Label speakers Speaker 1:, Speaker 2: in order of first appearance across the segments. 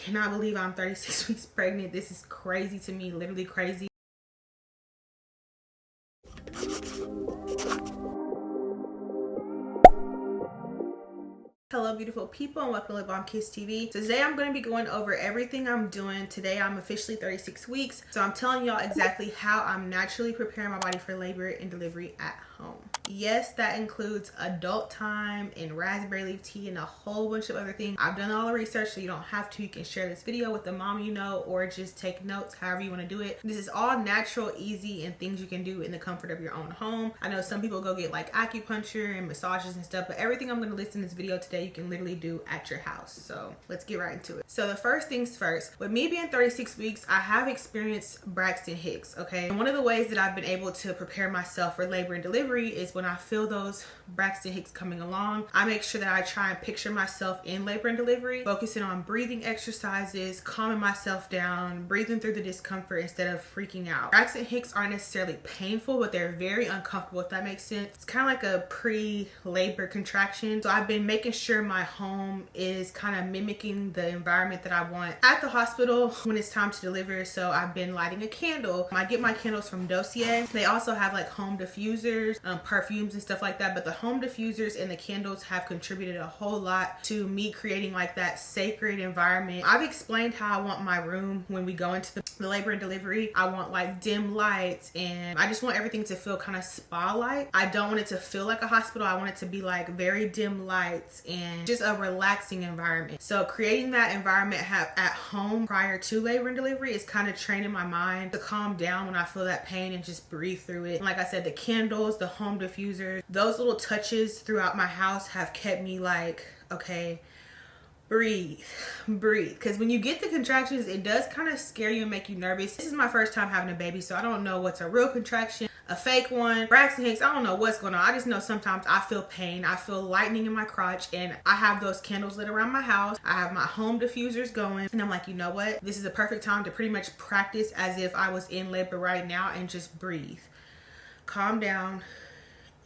Speaker 1: Cannot believe I'm 36 weeks pregnant. This is crazy to me, literally crazy. Hello beautiful people and welcome to Lip Balm Kiss TV. Today I'm going to be going over everything I'm doing. Today I'm officially 36 weeks. So I'm telling y'all exactly how I'm naturally preparing my body for labor and delivery at home. Yes, that includes adult time and raspberry leaf tea and a whole bunch of other things. I've done all the research, so you don't have to. You can share this video with the mom you know or just take notes, however you want to do it. This is all natural, easy, and things you can do in the comfort of your own home. I know some people go get like acupuncture and massages and stuff, but everything I'm going to list in this video today you can literally do at your house. So let's get right into it. So the first things first, with me being 36 weeks, I have experienced Braxton Hicks, okay? And one of the ways that I've been able to prepare myself for labor and delivery is when I feel those Braxton Hicks coming along, I make sure that I try and picture myself in labor and delivery, focusing on breathing exercises, calming myself down, breathing through the discomfort instead of freaking out. Braxton Hicks aren't necessarily painful, but they're very uncomfortable, if that makes sense. It's kind of like a pre-labor contraction. So I've been making sure my home is kind of mimicking the environment that I want at the hospital when it's time to deliver. So I've been lighting a candle. I get my candles from Dossier. They also have like home diffusers, perfumes and stuff like that, but the home diffusers and the candles have contributed a whole lot to me creating like that sacred environment. I've explained how I want my room when we go into the labor and delivery. I want like dim lights and I just want everything to feel kind of spa-like. I don't want it to feel like a hospital. I want it to be like very dim lights and just a relaxing environment. So creating that environment at home prior to labor and delivery is kind of training my mind to calm down when I feel that pain and just breathe through it. And like I said, the candles, the home diffusers, those little touches throughout my house have kept me like, okay, breathe. Because when you get the contractions, it does kind of scare you and make you nervous. This is my first time having a baby, so I don't know what's a real contraction, a fake one, Braxton Hicks. I don't know what's going on. I just know sometimes I feel pain. I feel lightning in my crotch, and I have those candles lit around my house. I have my home diffusers going, and I'm like, you know what? This is a perfect time to pretty much practice as if I was in labor right now and just breathe. Calm down.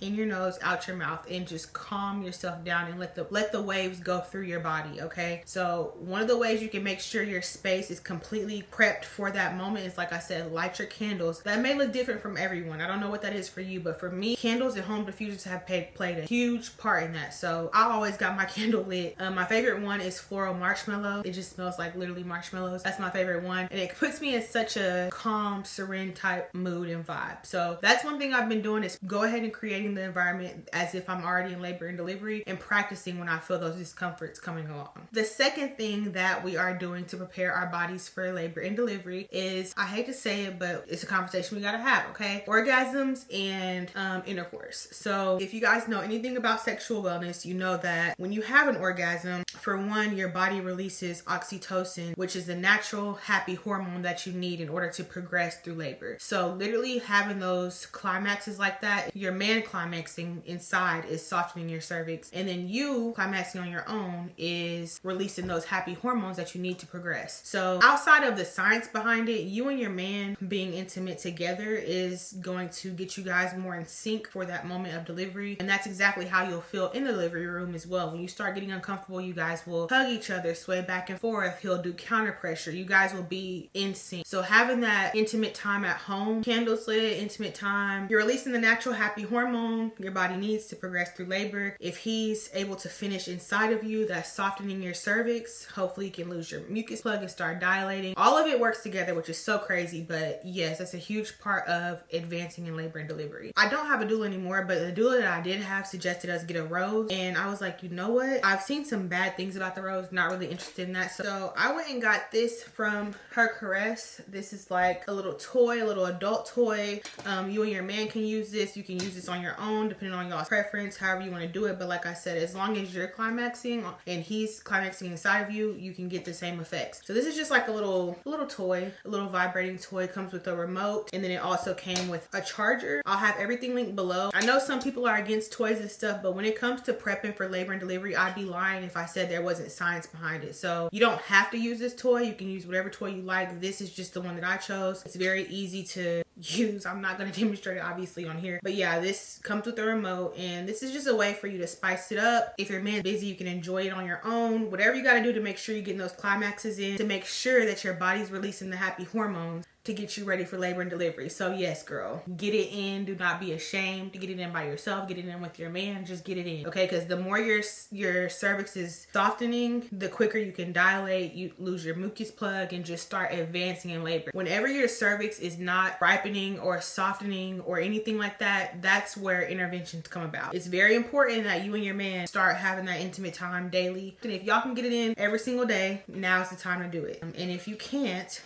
Speaker 1: In your nose, out your mouth, and just calm yourself down and let the waves go through your body. Okay, so one of the ways you can make sure your space is completely prepped for that moment is, like I said, light your candles. That may look different from everyone. I don't know what that is for you, but for me, candles and home diffusers have played a huge part in that. So I always got my candle lit. My favorite one is floral marshmallow. It just smells like literally marshmallows. That's my favorite one, and it puts me in such a calm, serene type mood and vibe. So that's one thing I've been doing, is go ahead and creating the environment as if I'm already in labor and delivery, and practicing when I feel those discomforts coming along. The second thing that we are doing to prepare our bodies for labor and delivery is, I hate to say it, but it's a conversation we gotta have, okay? Orgasms and intercourse. So if you guys know anything about sexual wellness, you know that when you have an orgasm, for one, your body releases oxytocin, which is the natural happy hormone that you need in order to progress through labor. So literally having those climaxes like that, your man climaxing inside is softening your cervix, and then you climaxing on your own is releasing those happy hormones that you need to progress. So outside of the science behind it, you and your man being intimate together is going to get you guys more in sync for that moment of delivery, and that's exactly how you'll feel in the delivery room as well. When you start getting uncomfortable, you guys will hug each other, sway back and forth. He'll do counter pressure. You guys will be in sync. So having that intimate time at home, candles lit, intimate time, you're releasing the natural happy hormone your body needs to progress through labor. If he's able to finish inside of you, that's softening your cervix. Hopefully you can lose your mucus plug and start dilating. All of it works together, which is so crazy, but yes, that's a huge part of advancing in labor and delivery. I don't have a doula anymore, but the doula that I did have suggested us get a rose, and I was like, you know what? I've seen some bad things about the rose, not really interested in that. So I went and got this from Her Caress. This is like a little toy, a little adult toy. You and your man can use this. You can use this on your own, depending on y'all's preference, however you want to do it. But like I said, as long as you're climaxing and he's climaxing inside of you, you can get the same effects. So this is just like a little toy, a little vibrating toy. It comes with a remote, and then it also came with a charger. I'll have everything linked below. I know some people are against toys and stuff, but when it comes to prepping for labor and delivery, I'd be lying if I said there wasn't science behind it. So you don't have to use this toy. You can use whatever toy you like. This is just the one that I chose. It's very easy to use. I'm not going to demonstrate it obviously on here, but yeah, this comes with a remote, and this is just a way for you to spice it up. If your man's busy, you can enjoy it on your own. Whatever you got to do to make sure you're getting those climaxes in, to make sure that your body's releasing the happy hormones to get you ready for labor and delivery. So yes, girl, get it in. Do not be ashamed to get it in by yourself. Get it in with your man. Just get it in, okay? Because the more your cervix is softening, the quicker you can dilate, you lose your mucus plug, and just start advancing in labor. Whenever your cervix is not ripening or softening or anything like that, that's where interventions come about. It's very important that you and your man start having that intimate time daily. And if y'all can get it in every single day, now's the time to do it. And if you can't,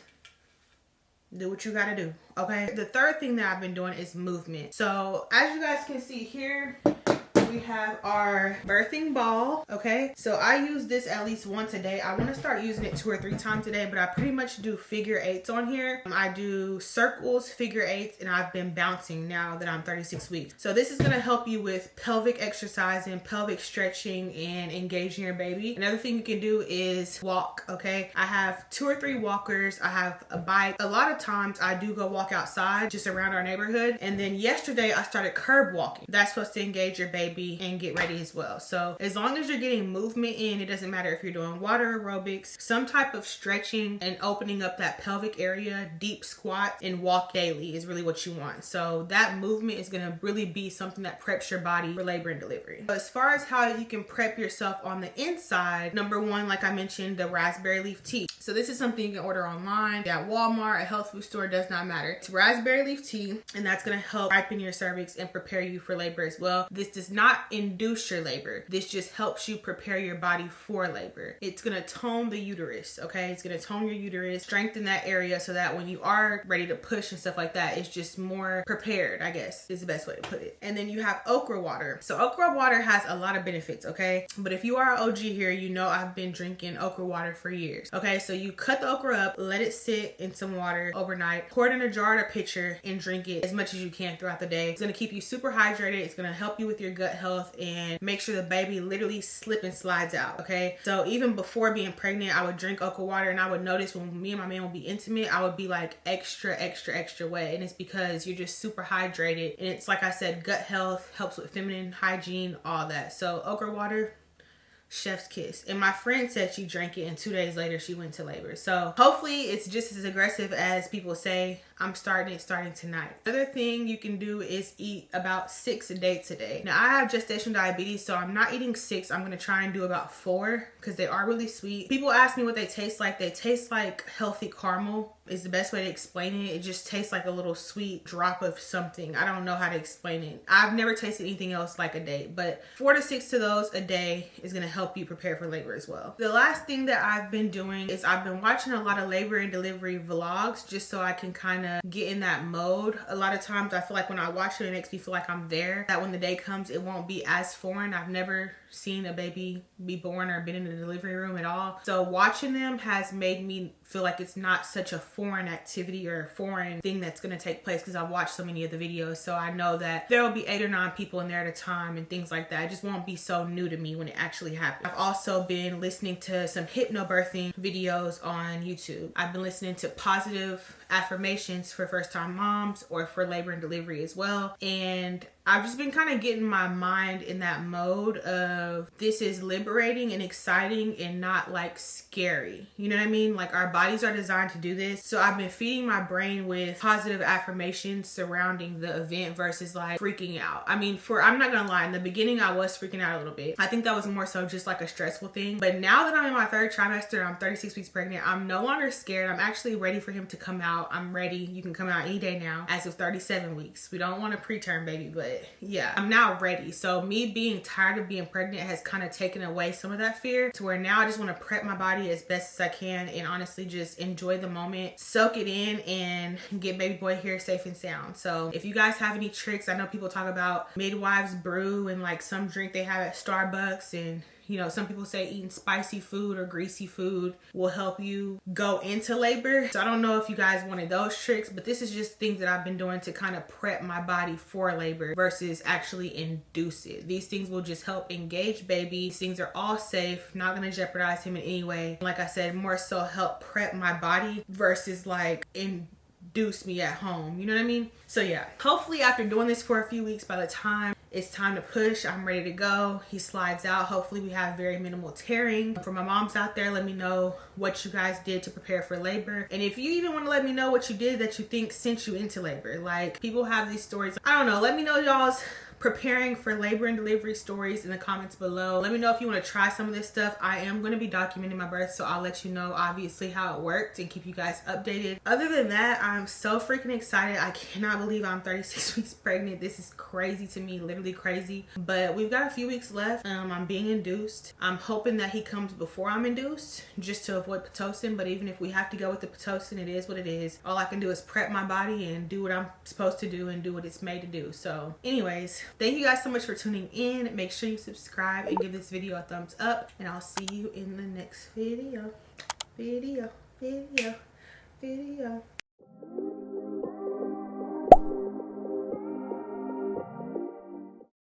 Speaker 1: do what you gotta do, okay? The third thing that I've been doing is movement. So as you guys can see here, we have our birthing ball, okay? So I use this at least once a day. I want to start using it 2 or 3 times a day, but I pretty much do figure 8s on here. I do circles, figure 8s, and I've been bouncing now that I'm 36 weeks. So this is going to help you with pelvic exercise and pelvic stretching and engaging your baby. Another thing you can do is walk, okay? I have 2 or 3 walkers. I have a bike. A lot of times I do go walk outside just around our neighborhood. And then yesterday I started curb walking. That's supposed to engage your baby and get ready as well. So as long as you're getting movement in, it doesn't matter if you're doing water aerobics, some type of stretching and opening up that pelvic area, deep squat and walk daily is really what you want. So that movement is going to really be something that preps your body for labor and delivery. So as far as how you can prep yourself on the inside, number one, like I mentioned, the raspberry leaf tea. So this is something you can order online at Walmart, a health food store, does not matter. It's raspberry leaf tea, and that's going to help ripen your cervix and prepare you for labor as well. This does not induce your labor. This just helps you prepare your body for labor. It's going to tone the uterus, okay? It's going to tone your uterus, strengthen that area so that when you are ready to push and stuff like that, it's just more prepared, I guess is the best way to put it. And then you have okra water. So okra water has a lot of benefits, okay? But if you are an OG here, you know I've been drinking okra water for years. Okay, so you cut the okra up, let it sit in some water overnight, pour it in a jar or a pitcher, and drink it as much as you can throughout the day. It's going to keep you super hydrated. It's going to help you with your gut health and make sure the baby literally slip and slides out, okay? So even before being pregnant, I would drink okra water, and I would notice when me and my man would be intimate, I would be like extra wet, and it's because you're just super hydrated. And it's like I said, gut health, helps with feminine hygiene, all that. So okra water, chef's kiss. And my friend said she drank it and 2 days later she went to labor. So hopefully it's just as aggressive as people say. I'm starting tonight. Another thing you can do is eat about 6 dates a day. Now I have gestational diabetes, so I'm not eating 6. I'm gonna try and do about 4 because they are really sweet. People ask me what they taste like. They taste like healthy caramel is the best way to explain it. It just tastes like a little sweet drop of something. I don't know how to explain it. I've never tasted anything else like a date, but 4 to 6 of those a day is gonna help you prepare for labor as well. The last thing that I've been doing is I've been watching a lot of labor and delivery vlogs just so I can kind of get in that mode. A lot of times I feel like when I watch it makes me feel like I'm there, that when the day comes it won't be as foreign. I've never seen a baby be born or been in the delivery room at all. So watching them has made me feel like it's not such a foreign activity or a foreign thing that's going to take place because I've watched so many of the videos. So I know that there will be 8 or 9 people in there at a time and things like that. It just won't be so new to me when it actually happens. I've also been listening to some hypnobirthing videos on YouTube. I've been listening to positive affirmations for first-time moms or for labor and delivery as well. And I've just been kind of getting my mind in that mode of this is liberating and exciting and not like scary. You know what I mean? Like our bodies are designed to do this. So I've been feeding my brain with positive affirmations surrounding the event versus like freaking out. I mean, I'm not gonna lie, in the beginning I was freaking out a little bit. I think that was more so just like a stressful thing. But now that I'm in my 3rd trimester, I'm 36 weeks pregnant, I'm no longer scared. I'm actually ready for him to come out. I'm ready. You can come out any day now as of 37 weeks. We don't want a preterm baby, but yeah, I'm now ready. So me being tired of being pregnant has kind of taken away some of that fear to where now I just want to prep my body as best as I can and honestly just enjoy the moment, soak it in, and get baby boy here safe and sound. So if you guys have any tricks, I know people talk about midwives brew and like some drink they have at Starbucks, and you know, some people say eating spicy food or greasy food will help you go into labor. So I don't know if you guys wanted those tricks, but this is just things that I've been doing to kind of prep my body for labor versus actually induce it. These things will just help engage baby. These things are all safe, not gonna jeopardize him in any way. Like I said, more so help prep my body versus like induce me at home, you know what I mean? So yeah, hopefully after doing this for a few weeks, by the time it's time to push, I'm ready to go. He slides out. Hopefully we have very minimal tearing. For my moms out there, let me know what you guys did to prepare for labor. And if you even want to let me know what you did that you think sent you into labor. Like, people have these stories. I don't know. Let me know y'all's preparing for labor and delivery stories in the comments below. Let me know if you want to try some of this stuff. I am going to be documenting my birth, so I'll let you know obviously how it worked and keep you guys updated. Other than that, I'm so freaking excited. I cannot believe I'm 36 weeks pregnant. This is crazy to me, literally crazy. But we've got a few weeks left. I'm being induced. I'm hoping that he comes before I'm induced, just to avoid Pitocin. But even if we have to go with the Pitocin, it is what it is. All I can do is prep my body and do what I'm supposed to do and do what it's made to do. So anyways, thank you guys so much for tuning in. Make sure you subscribe and give this video a thumbs up, and I'll see you in the next video.